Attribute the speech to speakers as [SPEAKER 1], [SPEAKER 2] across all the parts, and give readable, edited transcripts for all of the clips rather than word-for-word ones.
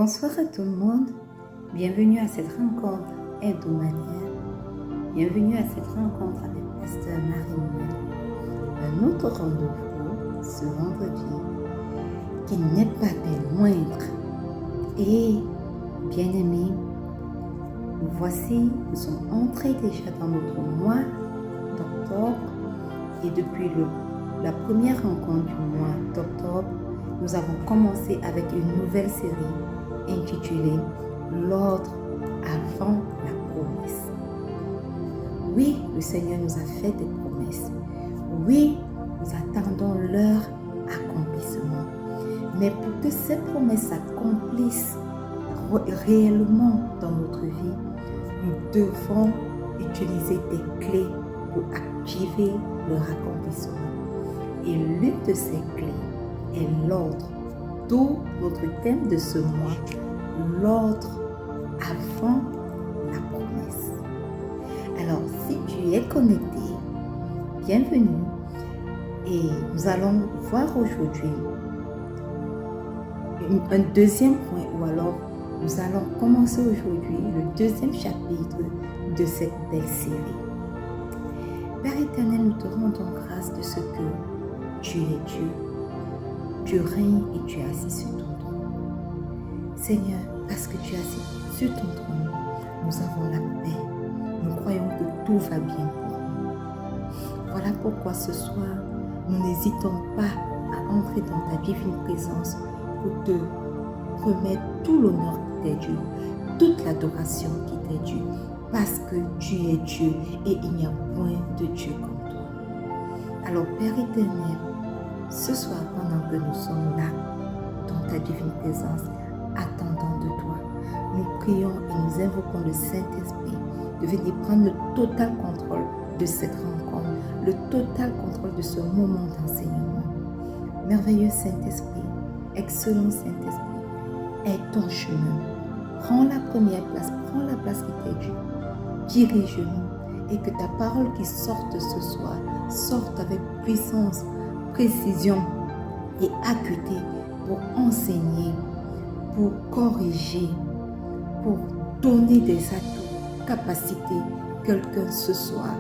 [SPEAKER 1] Bonsoir à tout le monde, bienvenue à cette rencontre hebdomadaire, bienvenue à cette rencontre avec Pasteur Marie-Noël. Un autre rendez-vous ce vendredi qui n'est pas des moindres. Et bien-aimés, voici, nous sommes entrés déjà dans notre mois d'octobre et depuis la première rencontre du mois d'octobre, nous avons commencé avec une nouvelle série intitulée L'ordre avant la promesse. Oui, le Seigneur nous a fait des promesses. Oui, nous attendons leur accomplissement. Mais pour que ces promesses s'accomplissent réellement dans notre vie, nous devons utiliser des clés pour activer leur accomplissement. Et l'une de ces clés est l'ordre. D'où notre thème de ce mois, l'ordre avant la promesse. Alors, si tu es connecté, bienvenue. Et nous allons voir aujourd'hui un deuxième point, ou alors nous allons commencer aujourd'hui le deuxième chapitre de cette belle série. Père éternel, nous te rendons grâce de ce que tu es Dieu. Tu règnes et tu es assis sur ton trône. Seigneur, parce que tu es assis sur ton trône, nous avons la paix. Nous croyons que tout va bien pour nous. Voilà pourquoi ce soir, nous n'hésitons pas à entrer dans ta divine présence pour te remettre tout l'honneur qui t'est dû, toute l'adoration qui t'est due, parce que tu es Dieu et il n'y a point de Dieu comme toi. Alors Père éternel, ce soir, pendant que nous sommes là, dans ta divine présence, attendant de toi, nous prions et nous invoquons le Saint-Esprit de venir prendre le total contrôle de cette rencontre, le total contrôle de ce moment d'enseignement. Merveilleux Saint-Esprit, excellent Saint-Esprit, aie ton chemin. Prends la première place, prends la place qui t'est due. Dirige-nous et que ta parole qui sorte ce soir sorte avec puissance, précision et acuité pour enseigner, pour corriger, pour donner des atouts, capacités, quelqu'un ce soir,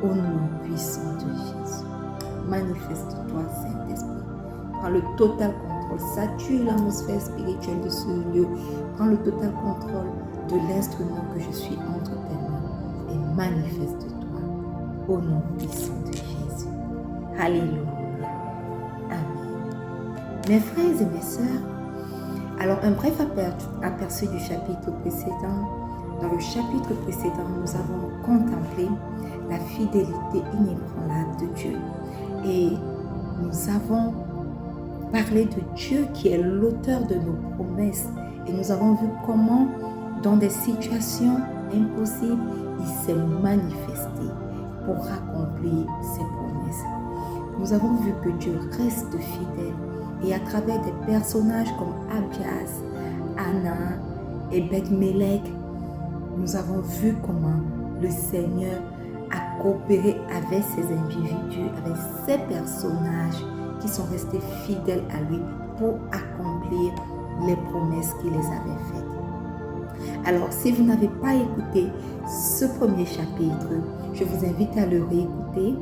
[SPEAKER 1] au nom puissant de Jésus. Manifeste-toi, Saint-Esprit. Prends le total contrôle, sature l'atmosphère spirituelle de ce lieu. Prends le total contrôle de l'instrument que je suis entre tes mains et manifeste-toi au nom puissant de Jésus. Alléluia. Mes frères et mes sœurs, alors un bref aperçu du chapitre précédent. Dans le chapitre précédent, nous avons contemplé la fidélité inébranlable de Dieu. Et nous avons parlé de Dieu qui est l'auteur de nos promesses. Et nous avons vu comment, dans des situations impossibles, il s'est manifesté pour accomplir ses promesses. Nous avons vu que Dieu reste fidèle. Et à travers des personnages comme Abias, Anna et Beth-Melech, nous avons vu comment le Seigneur a coopéré avec ces individus, avec ces personnages qui sont restés fidèles à lui pour accomplir les promesses qu'il les avait faites. Alors, si vous n'avez pas écouté ce premier chapitre, je vous invite à le réécouter.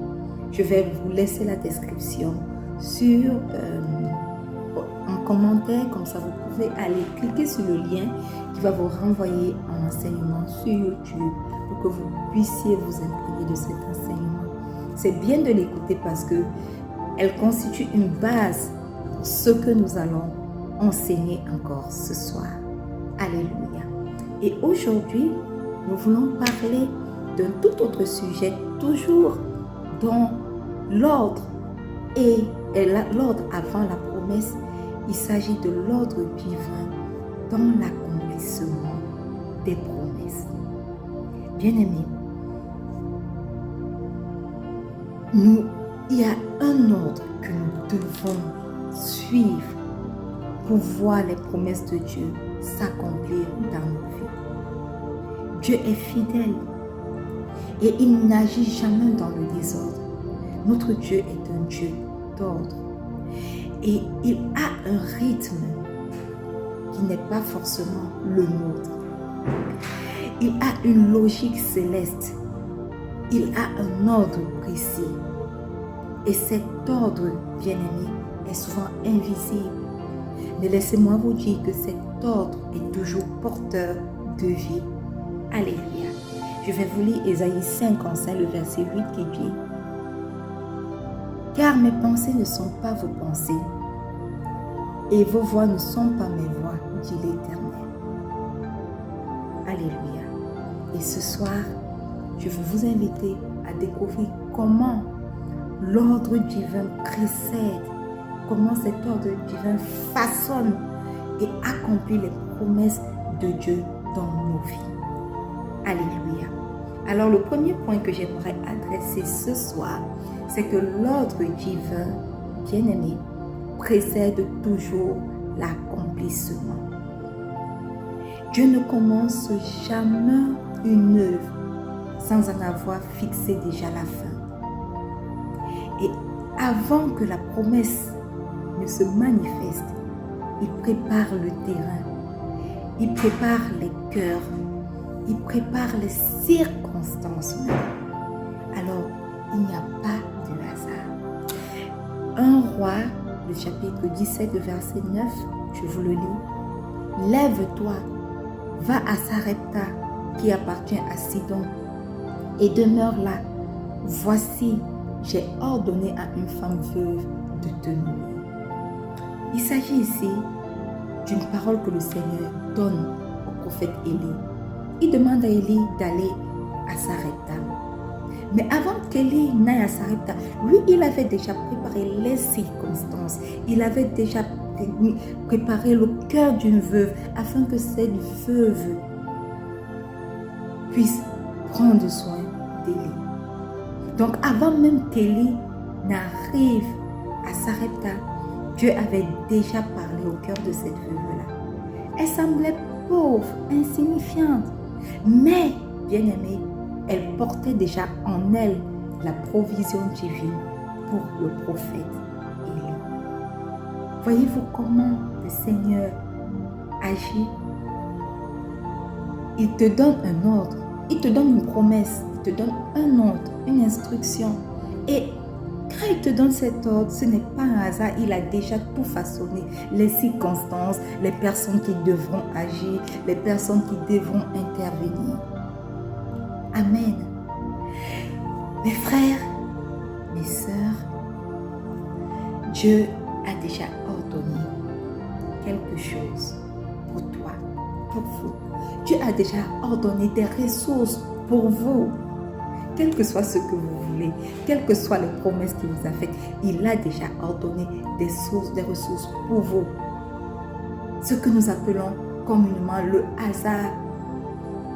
[SPEAKER 1] Je vais vous laisser la description sur en commentaire, comme ça vous pouvez aller cliquer sur le lien qui va vous renvoyer un enseignement sur YouTube pour que vous puissiez vous imprégner de cet enseignement. C'est bien de l'écouter parce que elle constitue une base pour ce que nous allons enseigner encore ce soir. Alléluia. Et aujourd'hui, nous voulons parler d'un tout autre sujet, toujours dans l'ordre et l'ordre avant la promesse. Il s'agit de l'ordre divin dans l'accomplissement des promesses. Bien-aimés, il y a un ordre que nous devons suivre pour voir les promesses de Dieu s'accomplir dans nos vies. Dieu est fidèle et il n'agit jamais dans le désordre. Notre Dieu est un Dieu d'ordre. Et il a un rythme qui qui n'est pas forcément le nôtre. Il a une logique céleste. Il a un ordre précis. Et cet ordre, bien-aimé, est souvent invisible. Mais laissez-moi vous dire que cet ordre est toujours porteur de vie. Alléluia. Je vais vous lire Ésaïe 55, le verset 8 qui dit: Car mes pensées ne sont pas vos pensées, et vos voix ne sont pas mes voix, dit l'Éternel. Alléluia. Et ce soir, je veux vous inviter à découvrir comment l'ordre divin précède, comment cet ordre divin façonne et accomplit les promesses de Dieu dans nos vies. Alléluia. Alors le premier point que j'aimerais adresser ce soir, c'est que l'ordre divin, bien-aimé, précède toujours l'accomplissement. Dieu ne commence jamais une œuvre sans en avoir fixé déjà la fin. Et avant que la promesse ne se manifeste, il prépare le terrain, il prépare les cœurs, il prépare les circonstances même. Alors, il n'y a pas de hasard. 1 Roi, le chapitre 17, le verset 9, je vous le lis. Lève-toi, va à Sarepta, qui appartient à Sidon, et demeure là. Voici, j'ai ordonné à une femme veuve de te nourrir. Il s'agit ici d'une parole que le Seigneur donne au prophète Élie. Il demande à Élie d'aller à Sarepta. Mais avant qu'Élie n'aille à Sarepta, lui, il avait déjà préparé les circonstances. Il avait déjà préparé le cœur d'une veuve afin que cette veuve puisse prendre soin d'Élie. Donc, avant même qu'Élie n'arrive à Sarepta, Dieu avait déjà parlé au cœur de cette veuve-là. Elle semblait pauvre, insignifiante, mais, bien-aimée, elle portait déjà en elle la provision divine pour le prophète Élie. Voyez-vous comment le Seigneur agit? Il te donne un ordre, il te donne une promesse, il te donne un ordre, une instruction. Et quand il te donne cet ordre, ce n'est pas un hasard, il a déjà tout façonné. Les circonstances, les personnes qui devront agir, les personnes qui devront intervenir. Amen. Mes frères, mes sœurs, Dieu a déjà ordonné quelque chose pour toi, pour vous. Dieu a déjà ordonné des ressources pour vous. Quel que soit ce que vous voulez, quelles que soient les promesses qu'il vous a faites, il a déjà ordonné des ressources pour vous. Ce que nous appelons communément le hasard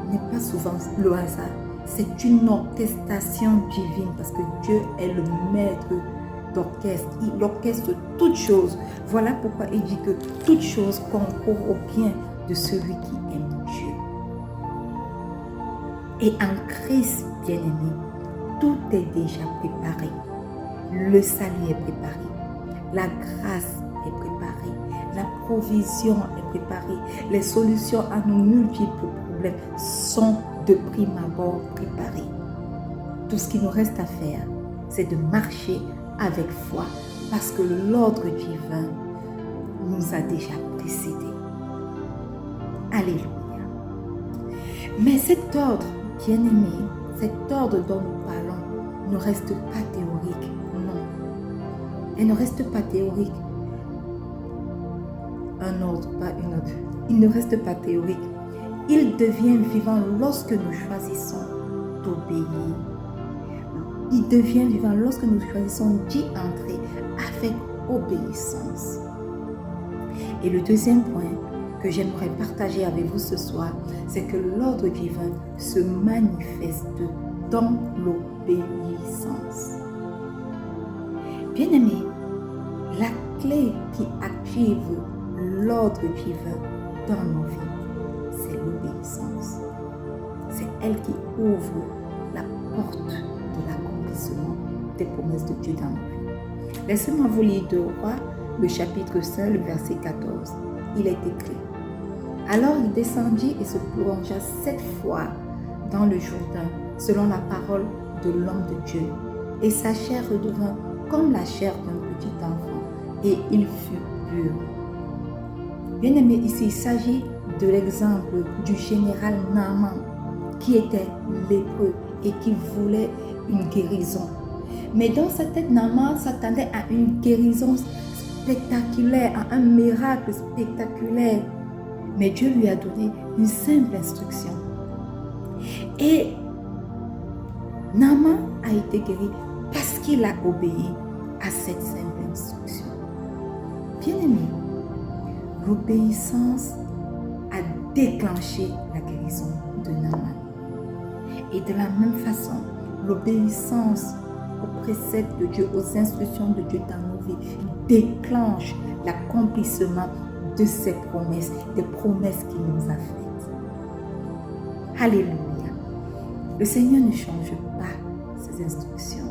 [SPEAKER 1] n'est pas souvent le hasard. C'est une orchestration divine parce que Dieu est le maître d'orchestre. Il orchestre toutes choses. Voilà pourquoi il dit que toutes choses concourent au bien de celui qui aime Dieu. Et en Christ, bien-aimé, tout est déjà préparé. Le salut est préparé. La grâce est préparée. La provision est préparée. Les solutions à nos multiples problèmes sont de prime abord préparées. Tout ce qu'il nous reste à faire, c'est de marcher avec foi parce que l'ordre divin nous a déjà précédés. Alléluia. Mais cet ordre, bien-aimé, cet ordre dont nous parlons ne reste pas théorique. Non. Elle ne reste pas théorique. Un ordre, pas une autre. Il ne reste pas théorique. Il devient vivant lorsque nous choisissons d'obéir. Il devient vivant lorsque nous choisissons d'y entrer avec obéissance. Et le deuxième point que j'aimerais partager avec vous ce soir, c'est que l'ordre divin se manifeste dans l'obéissance. Bien-aimés, la clé qui active l'ordre divin dans nos vies, c'est l'obéissance. C'est elle qui ouvre la porte de l'accomplissement des promesses de Dieu dans nos vies. Laissez-moi vous lire 2 Rois, le chapitre 5, le verset 14. Il est écrit: Alors il descendit et se plongea 7 fois dans le Jourdain, selon la parole de l'homme de Dieu. Et sa chair redevint comme la chair d'un petit enfant, et il fut pur. Bien-aimé, ici il s'agit de l'exemple du général Naaman, qui était lépreux et qui voulait une guérison. Mais dans sa tête, Naaman s'attendait à une guérison spectaculaire, à un miracle spectaculaire. Mais Dieu lui a donné une simple instruction. Et Naaman a été guéri parce qu'il a obéi à cette simple instruction. Bien-aimé, l'obéissance a déclenché la guérison de Naaman. Et de la même façon, l'obéissance aux préceptes de Dieu, aux instructions de Dieu dans nos vies, déclenche l'accomplissement de ses promesses, des promesses qu'il nous a faites. Alléluia. Le Seigneur ne change pas ses instructions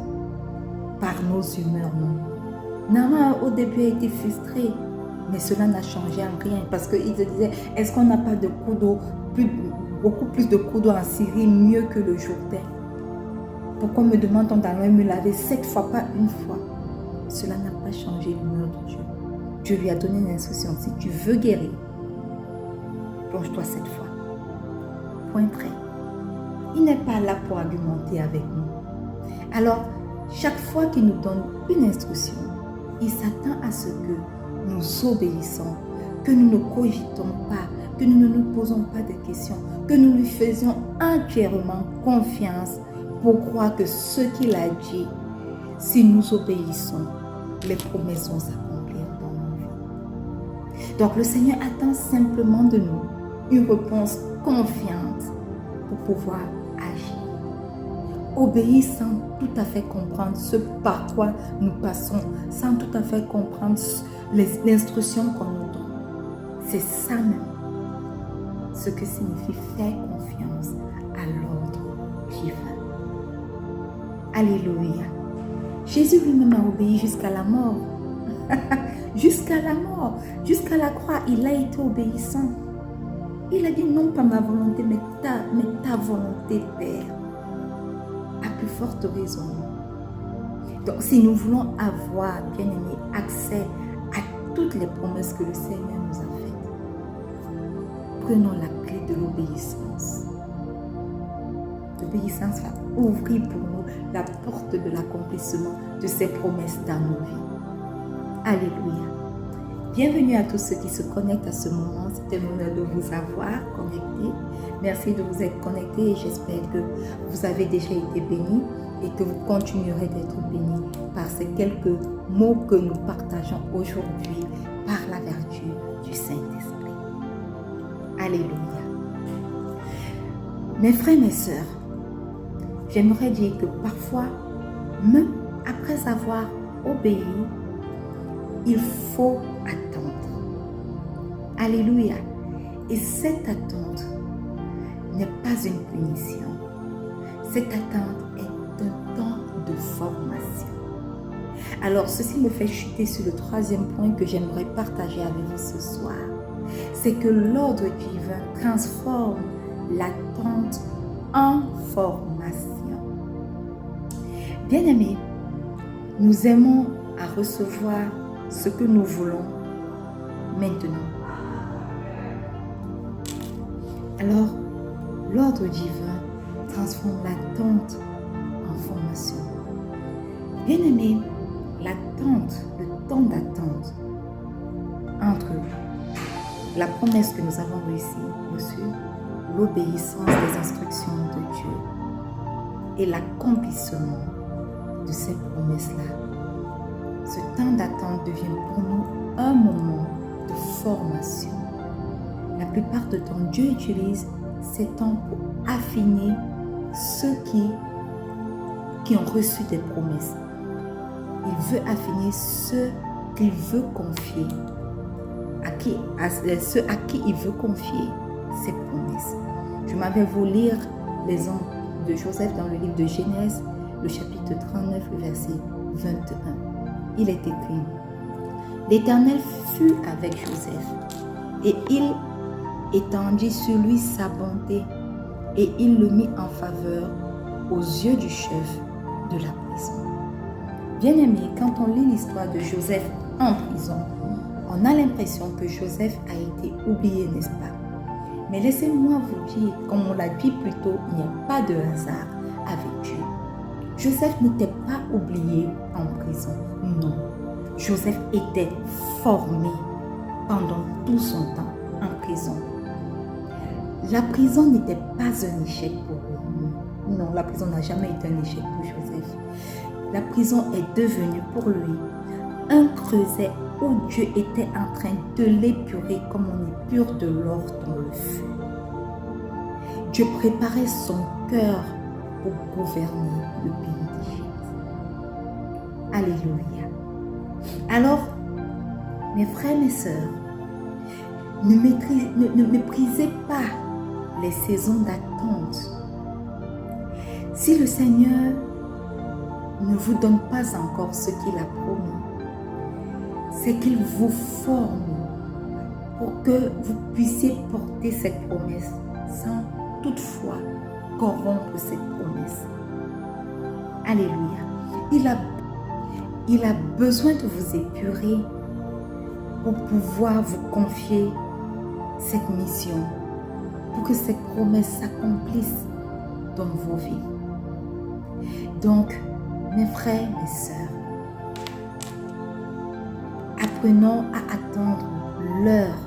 [SPEAKER 1] par nos humeurs, non. Naaman au début a été frustré, mais cela n'a changé en rien parce qu'il se disait, est-ce qu'on n'a pas de cours d'eau, beaucoup plus de cours d'eau en Syrie, mieux que le Jourdain? Pourquoi me demande-t-on d'aller me laver 7 fois, pas une fois? Cela n'a pas changé l'humeur de Dieu. Dieu lui a donné une instruction. Si tu veux guérir, plonge-toi 7 fois. Point près. Il n'est pas là pour argumenter avec nous. Alors, chaque fois qu'il nous donne une instruction, il s'attend à ce que nous obéissons, que nous ne cogitons pas, que nous ne nous posons pas de questions, que nous lui faisions entièrement confiance pour croire que ce qu'il a dit, si nous obéissons, les promesses vont s'accomplir dans nos vies. Donc le Seigneur attend simplement de nous une réponse confiante pour pouvoir agir. Obéir sans tout à fait comprendre ce par quoi nous passons, sans tout à fait comprendre les instructions qu'on nous donne. C'est ça même ce que signifie faire confiance à l'ordre divin. Alléluia. Jésus lui-même a obéi jusqu'à la mort. Jusqu'à la mort, jusqu'à la croix, il a été obéissant. Il a dit non pas ma volonté, mais ta volonté, Père. À plus forte raison. Donc si nous voulons avoir, bien aimé, accès à toutes les promesses que le Seigneur nous a faites, prenons la clé de l'obéissance. L'obéissance va ouvrir pour nous la porte de l'accomplissement de ses promesses dans nos vies. Alléluia. Bienvenue à tous ceux qui se connectent à ce moment. C'est un honneur de vous avoir connectés. Merci de vous être connectés et j'espère que vous avez déjà été bénis et que vous continuerez d'être bénis par ces quelques mots que nous partageons aujourd'hui par la vertu du Saint-Esprit. Alléluia. Mes frères, mes sœurs, j'aimerais dire que parfois, même après avoir obéi, il faut attendre. Alléluia. Et cette attente n'est pas une punition. Cette attente est un temps de formation. Alors, ceci me fait chuter sur le troisième point que j'aimerais partager avec vous ce soir. C'est que l'ordre divin transforme l'attente en formation. Bien-aimés, nous aimons à recevoir ce que nous voulons maintenant. Alors, l'ordre divin transforme l'attente en formation. Bien-aimés, l'attente, le temps d'attente entre la promesse que nous avons reçue, l'obéissance des instructions de Dieu et l'accomplissement de ces promesses-là. Ce temps d'attente devient pour nous un moment de formation. La plupart du temps, Dieu utilise ces temps pour affiner ceux qui ont reçu des promesses. Il veut affiner ceux qu'il veut confier, ceux à qui il veut confier ses promesses. Je m'avais voulu lire les ans de Joseph dans le livre de Genèse, le chapitre 39, le verset 21. Il est écrit: L'Éternel fut avec Joseph et étendit sur lui sa bonté et il le mit en faveur aux yeux du chef de la prison. Bien-aimé, quand on lit l'histoire de Joseph en prison, on a l'impression que Joseph a été oublié, n'est-ce pas? Mais laissez-moi vous dire, comme on l'a dit plus tôt, il n'y a pas de hasard avec Dieu. Joseph n'était pas oublié en prison, non. Joseph était formé pendant tout son temps en prison. La prison n'était pas un échec pour lui. Non, la prison n'a jamais été un échec pour Joseph. La prison est devenue pour lui un creuset où Dieu était en train de l'épurer comme on épure de l'or dans le feu. Dieu préparait son cœur pour gouverner le pays d'Égypte. Alléluia. Alors, mes frères, mes sœurs, ne méprisez pas les saisons d'attente. Si le Seigneur ne vous donne pas encore ce qu'il a promis, c'est qu'il vous forme pour que vous puissiez porter cette promesse sans toutefois corrompre cette promesse. Alléluia. Il a besoin de vous épurer pour pouvoir vous confier cette mission, pour que cette promesse s'accomplisse dans vos vies. Donc, mes frères, mes sœurs, apprenons à attendre l'heure,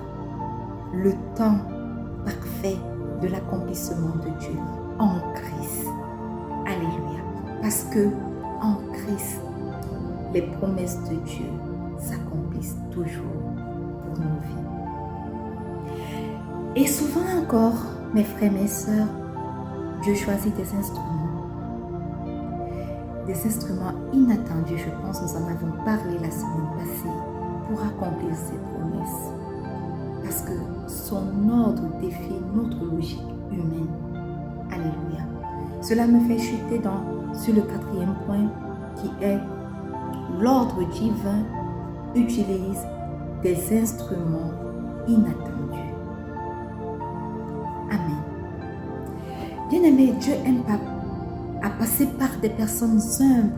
[SPEAKER 1] le temps parfait de l'accomplissement de Dieu en Christ. Alléluia. Parce que en Christ, les promesses de Dieu s'accomplissent toujours pour nos vies. Et souvent encore, mes frères, mes sœurs, Dieu choisit des instruments inattendus. Je pense que nous en avons parlé la semaine passée pour accomplir ses promesses. Parce que son ordre défie notre logique humaine. Alléluia. Cela me fait chuter sur le 4e point qui est l'ordre divin utilise des instruments inattendus. Amen. Bien-aimé, Dieu aime à passer par des personnes humbles,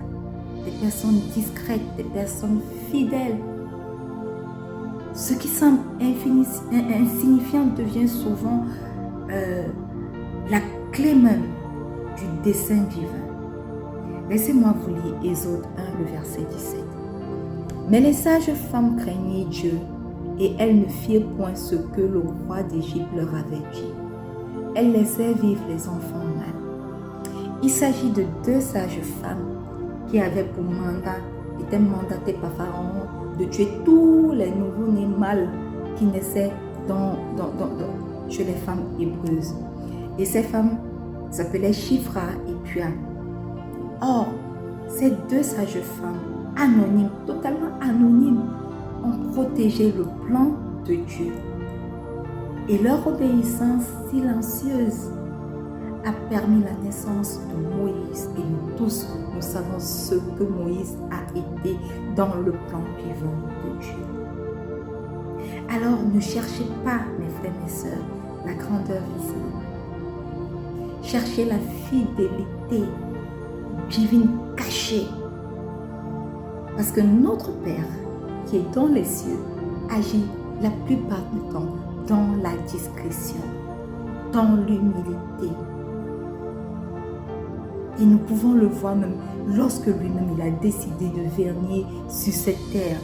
[SPEAKER 1] des personnes discrètes, des personnes fidèles. Ce qui semble insignifiant devient souvent la clé même du dessein divin. Laissez-moi vous lire Exode 1, le verset 17. Mais les sages femmes craignaient Dieu et elles ne firent point ce que le roi d'Égypte leur avait dit. Elles laissaient vivre les enfants mâles. Il s'agit de 2 sages femmes qui avaient pour mandat, étaient mandatées par Pharaon de tuer tous les nouveaux-nés mâles qui naissaient chez les femmes hébreuses. Et ces femmes s'appelaient Shifra et Pua. Or, ces 2 sages femmes, anonymes, totalement anonymes, ont protégé le plan de Dieu. Et leur obéissance silencieuse a permis la naissance de Moïse. Et nous tous, nous savons ce que Moïse a été dans le plan divin de Dieu. Alors, ne cherchez pas, mes frères et mes sœurs, la grandeur visible. Cherchez la fidélité divine cachée. Parce que notre Père, qui est dans les cieux, agit la plupart du temps dans la discrétion, dans l'humilité. Et nous pouvons le voir même lorsque lui-même il a décidé de venir sur cette terre.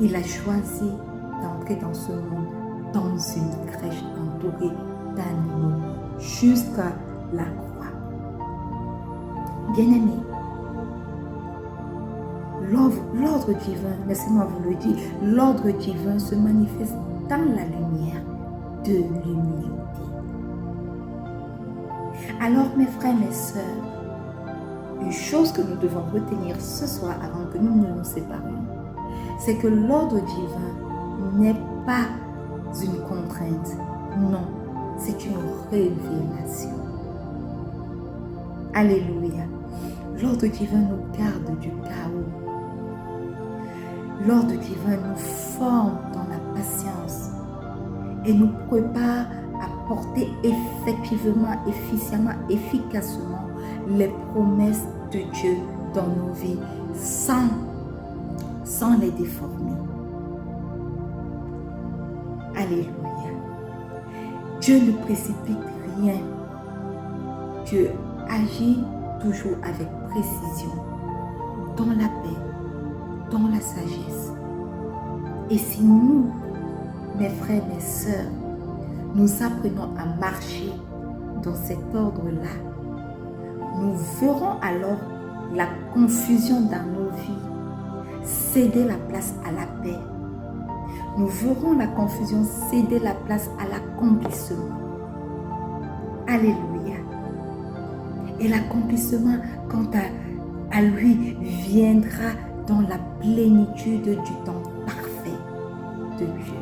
[SPEAKER 1] Il a choisi d'entrer dans ce monde dans une crèche entourée d'animaux jusqu'à la croix. Bien-aimés, l'ordre divin, laissez-moi vous le dire, l'ordre divin se manifeste dans la lumière de l'humilité. Alors, mes frères, mes sœurs, une chose que nous devons retenir ce soir avant que nous ne nous séparions, c'est que l'ordre divin n'est pas une contrainte. Non, c'est une révélation. Alléluia. L'ordre divin nous garde du chaos. L'ordre divin nous forme dans la patience et nous prépare à porter effectivement, efficacement les promesses de Dieu dans nos vies sans les déformer. Alléluia. Dieu ne précipite rien. Dieu agit toujours avec précision, dans la paix, dans la sagesse. Et si nous, mes frères, mes sœurs, nous apprenons à marcher dans cet ordre-là, nous verrons alors la confusion dans nos vies céder la place à la paix. Nous verrons la confusion céder la place à l'accomplissement. Alléluia. Et l'accomplissement, quant à lui, viendra dans la plénitude du temps parfait de Dieu.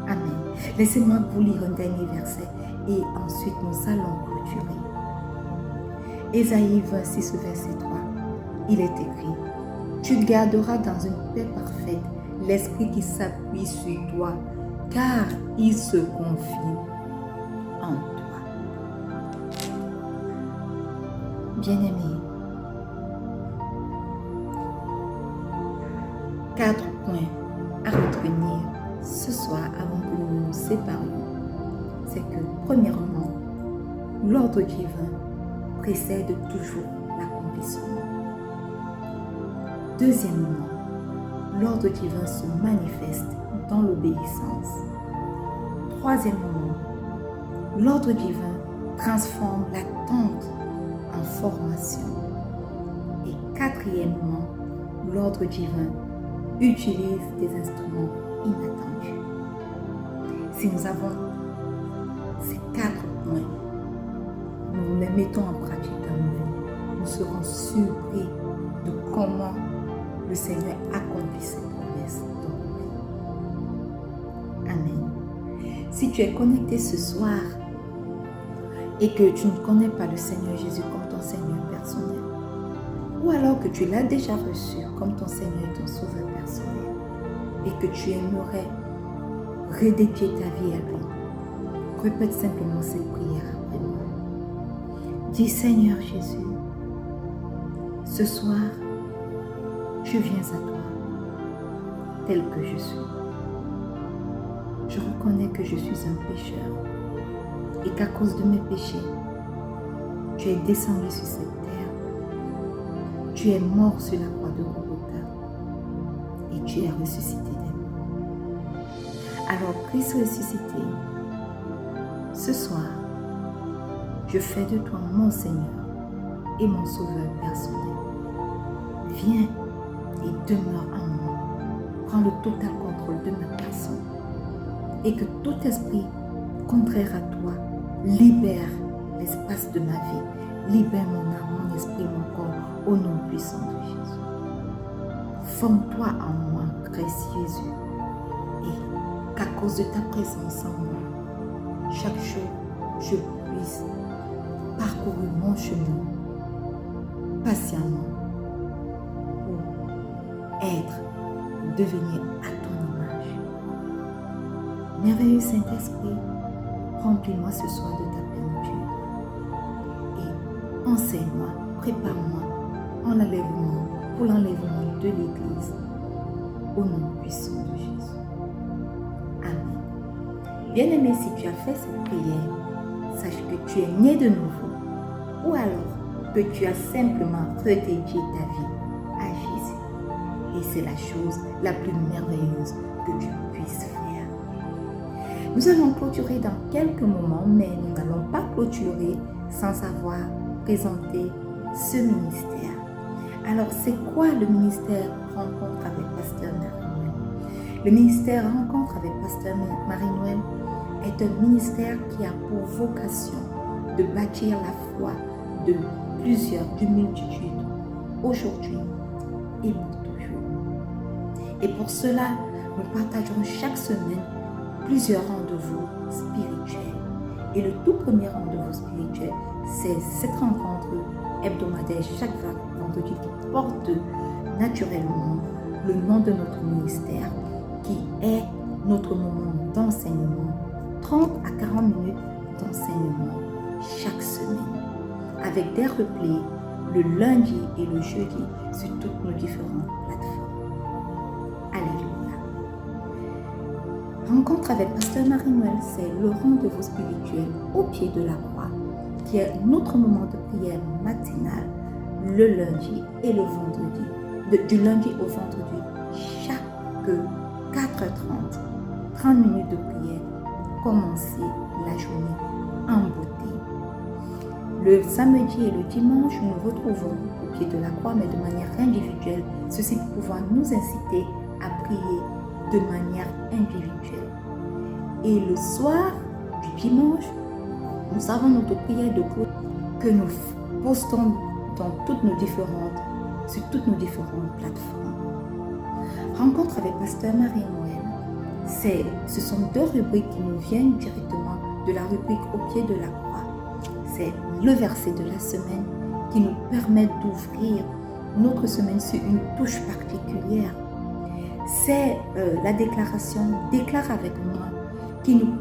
[SPEAKER 1] Amen. Laissez-moi vous lire un dernier verset et ensuite nous allons clôturer. Ésaïe 26, verset 3. Il est écrit: tu garderas dans une paix parfaite l'esprit qui s'appuie sur toi, car il se confie en toi. Bien-aimés, 4 points à retenir ce soir avant que nous nous séparions. C'est que, premièrement, l'ordre divin précède toujours l'accomplissement. Deuxièmement, l'ordre divin se manifeste dans l'obéissance. Troisièmement, l'ordre divin transforme l'attente en formation. Et quatrièmement, l'ordre divin utilise des instruments inattendus. Si nous avons ces 4 points, nous les mettons en pratique dans nos vies, nous serons surpris de comment le Seigneur accomplit ses promesses dans nos vies. Amen. Si tu es connecté ce soir et que tu ne connais pas le Seigneur Jésus comme ton Seigneur personnel, ou alors que tu l'as déjà reçu comme ton Seigneur et ton Sauveur personnel, et que tu aimerais redédier ta vie à lui, répète simplement cette prière après moi. Dis: Seigneur Jésus, ce soir, je viens à toi, tel que je suis. Je reconnais que je suis un pécheur et qu'à cause de mes péchés, tu es descendu sur cette terre, tu es mort sur la croix de Golgotha et tu es ressuscité des morts. Alors, Christ ressuscité, ce soir, je fais de toi mon Seigneur et mon Sauveur personnel. Viens et demeure en moi. Prends le total contrôle de ma personne. Et que tout esprit contraire à toi libère l'espace de ma vie. Libère mon âme, mon esprit, mon corps, au nom puissant de Jésus. Forme-toi en moi, Christ Jésus. Et qu'à cause de ta présence en moi, chaque jour, je puisse parcourir mon chemin patiemment pour être, devenir à ton image. Merveilleux Saint-Esprit, remplis-moi ce soir de ta plénitude et enseigne-moi, prépare-moi pour l'enlèvement de l'Église au nom puissant de Jésus. Amen. Bien-aimé, si tu as fait cette prière, sache que tu es né de nouveau ou alors que tu as simplement redédié ta vie à Jésus. Et c'est la chose la plus merveilleuse que tu puisses faire. Nous allons clôturer dans quelques moments, mais nous n'allons pas clôturer sans avoir présenté ce ministère. Alors, c'est quoi le ministère Rencontre avec Pasteur Marie-Noël? Le ministère Rencontre avec Pasteur Marie-Noël est un ministère qui a pour vocation de bâtir la foi de plusieurs, d'une multitude, aujourd'hui et pour toujours. Et pour cela, nous partageons chaque semaine plusieurs rendez-vous spirituels. Et le tout premier rendez-vous spirituel, c'est cette rencontre hebdomadaire chaque vendredi qui porte naturellement le nom de notre ministère, qui est notre moment d'enseignement, 30 à 40 minutes d'enseignement chaque semaine, avec des replays le lundi et le jeudi sur toutes nos différentes plateformes. Alléluia. Rencontre avec Pasteur Marie-Noël, c'est le rendez-vous spirituel au pied de la croix, qui est notre moment de prière matinale le lundi et le vendredi, du lundi au vendredi, chaque 4h30, 30 minutes de prière, commencer la journée en beauté. Le samedi et le dimanche, nous nous retrouvons au pied de la croix, mais de manière individuelle, ceci pour pouvoir nous inciter à prier de manière individuelle. Et le soir du dimanche, nous avons notre prière de groupe que nous postons sur toutes nos différentes plateformes. Rencontre avec Pasteur Marie-Noël, ce sont deux rubriques qui nous viennent directement de la rubrique au pied de la croix. C'est le verset de la semaine qui nous permet d'ouvrir notre semaine sur une touche particulière. C'est la déclaration « Déclare avec moi » qui nous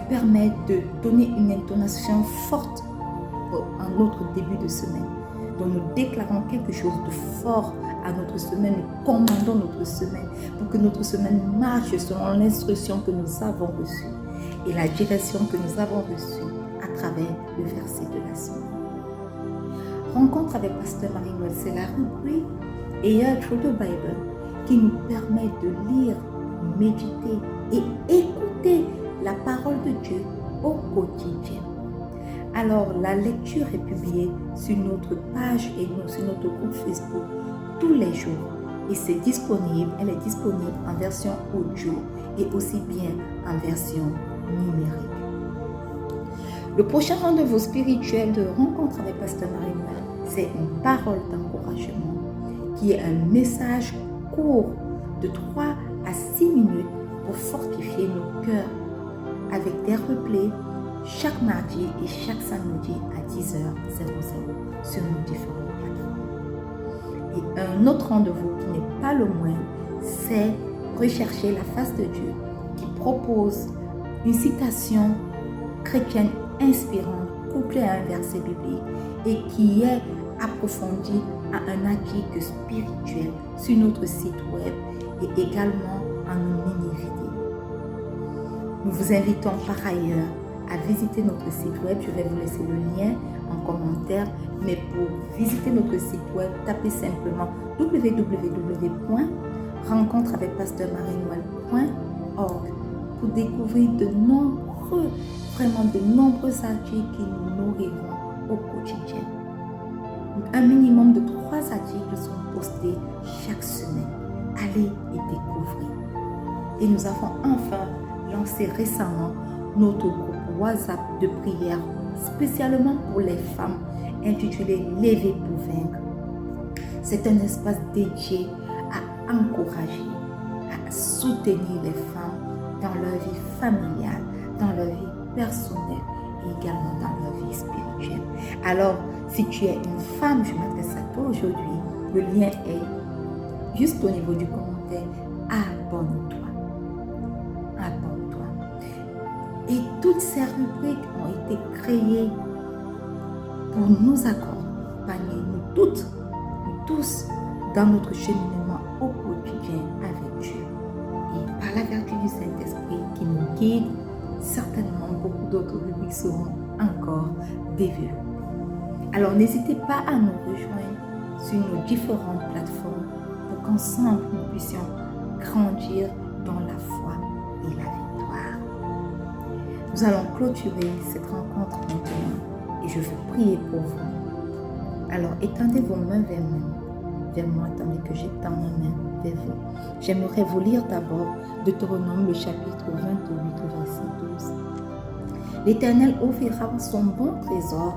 [SPEAKER 1] permet de donner une intonation forte à notre début de semaine. Donc nous déclarons quelque chose de fort à notre semaine, nous commandons notre semaine pour que notre semaine marche selon l'instruction que nous avons reçue et la direction que nous avons reçue à travers le verset de la semaine. Rencontre avec Pasteur Marie-Noël, c'est la rubrique Hear Through the Bible qui nous permet de lire, méditer et écouter la parole de Dieu au quotidien. Alors, la lecture est publiée sur notre page et sur notre groupe Facebook tous les jours. Et elle est disponible en version audio et aussi bien en version numérique. Le prochain rendez-vous spirituel de rencontre avec Pasteur Marie-Noël, c'est une parole d'encouragement qui est un message court de 3 à 6 minutes pour fortifier nos cœurs avec des replays chaque mardi et chaque samedi à 10h00 sur nos différentes plateformes. Et un autre rendez-vous qui n'est pas le moindre, c'est Rechercher la face de Dieu, qui propose une citation chrétienne inspirante couplée à un verset biblique et qui est approfondie à un article spirituel sur notre site web et également en mini-vidéo. Nous vous invitons par ailleurs à visiter notre site web. Je vais vous laisser le lien en commentaire. Mais pour visiter notre site web, tapez simplement www.rencontreavecpasteurmarienoël.org pour découvrir de nombreux articles qui nous nourriront au quotidien. Un minimum de 3 articles sont postés chaque semaine. Allez et découvrez. Et nous avons enfin lancé récemment notre groupe WhatsApp de prière spécialement pour les femmes intitulé Lever pour vaincre. C'est un espace dédié à encourager, à soutenir les femmes dans leur vie familiale, dans leur vie personnelle et également dans leur vie spirituelle. Alors, si tu es une femme, je m'adresse à toi aujourd'hui. Le lien est juste au niveau du commentaire. Abonne-toi. Et toutes ces rubriques ont été créées pour nous accompagner, nous toutes, nous tous, dans notre cheminement au quotidien avec Dieu. Et par la vertu du Saint-Esprit qui nous guide, certainement beaucoup d'autres rubriques seront encore développées. Alors n'hésitez pas à nous rejoindre sur nos différentes plateformes pour qu'ensemble nous puissions grandir dans la foi et la victoire. Nous allons clôturer cette rencontre maintenant et je veux prier pour vous. Alors étendez vos mains vers moi, tandis que j'étends ma main vers vous. J'aimerais vous lire d'abord Deutéronome, le chapitre 28, verset 12. L'Éternel ouvrira son bon trésor,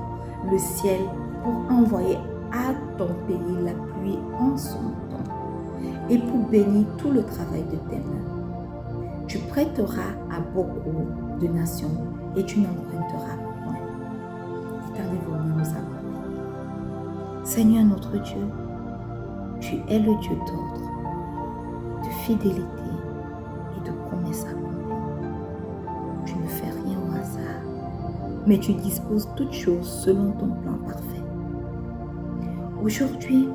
[SPEAKER 1] le ciel, pour envoyer à ton pays la pluie en son temps et pour bénir tout le travail de tes mains. Tu prêteras à beaucoup de nations et tu n'emprunteras point. Étendez vos mains, nous allons. Seigneur notre Dieu, tu es le Dieu d'ordre. fidélité et de promesses accomplies. Tu ne fais rien au hasard, mais tu disposes toutes choses selon ton plan parfait. Aujourd'hui,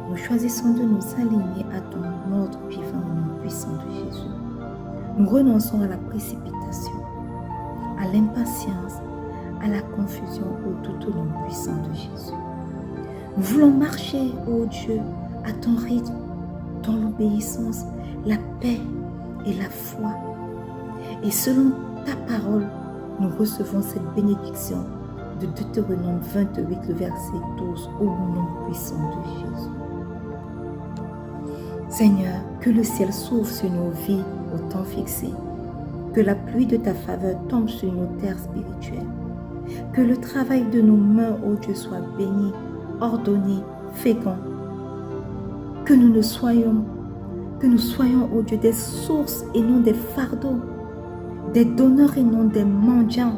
[SPEAKER 1] nous choisissons de nous aligner à ton ordre divin au nom puissant de Jésus. Nous renonçons à la précipitation, à l'impatience, à la confusion tout au nom puissant de Jésus. Nous voulons marcher, ô Dieu, à ton rythme, dans l'obéissance, la paix et la foi. Et selon ta parole, nous recevons cette bénédiction de Deutéronome 28, le verset 12, au nom puissant de Jésus. Seigneur, que le ciel s'ouvre sur nos vies au temps fixé, que la pluie de ta faveur tombe sur nos terres spirituelles, que le travail de nos mains, ô Dieu, soit béni, ordonné, fécond, que nous soyons, ô Dieu, des sources et non des fardeaux, des donneurs et non des mendiants,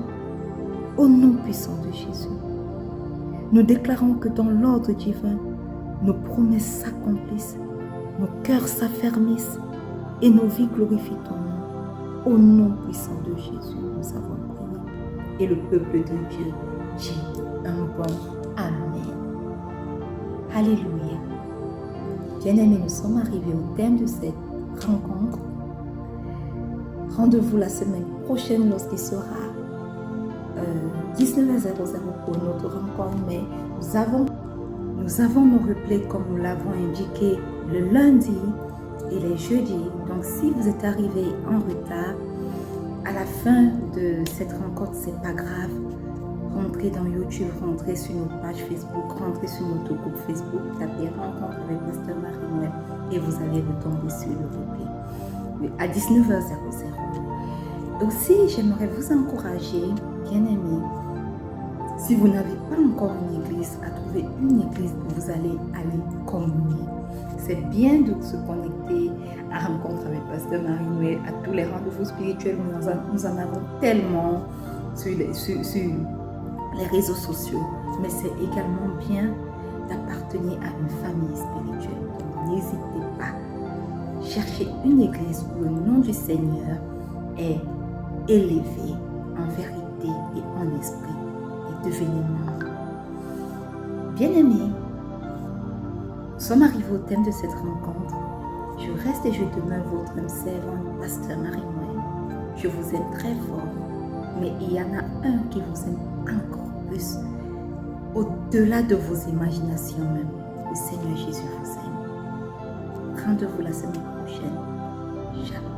[SPEAKER 1] au nom puissant de Jésus. Nous déclarons que dans l'ordre divin, nos promesses s'accomplissent, nos cœurs s'affermissent et nos vies glorifient ton nom. Au nom puissant de Jésus, nous avons prié. Et le peuple de Dieu dit un bon Amen. Alléluia. Bien-aimés, nous sommes arrivés au terme de cette rencontre. Rendez-vous la semaine prochaine lorsqu'il sera 19h00 pour notre rencontre, mais nous avons nos replays comme nous l'avons indiqué le lundi et les jeudis. Donc si vous êtes arrivé en retard, à la fin de cette rencontre, c'est pas grave. Rentrez dans YouTube, rentrez sur nos pages Facebook, rentrez sur notre groupe Facebook, tapez rencontre avec Pasteur Marie-Noël et vous allez retomber sur le replay à 19h00. Aussi, j'aimerais vous encourager, bien-aimés, si vous n'avez pas encore une église, à trouver une église où vous allez aller communier. C'est bien de se connecter à Rencontre avec Pasteur Marie-Noël, à tous les rendez-vous spirituels. Nous en avons tellement sur les réseaux sociaux. Mais c'est également bien d'appartenir à une famille spirituelle. Donc n'hésitez pas. Cherchez une église où le nom du Seigneur est élevé en vérité et en esprit. Et devenez membre. Bien-aimés, nous sommes arrivés au thème de cette rencontre. Je reste et je demeure votre âme servante, Pasteur Marie-Noël. Je vous aime très fort, mais il y en a un qui vous aime encore plus, au-delà de vos imaginations même. Le Seigneur Jésus vous aime. Rendez-vous la semaine prochaine. Shalom.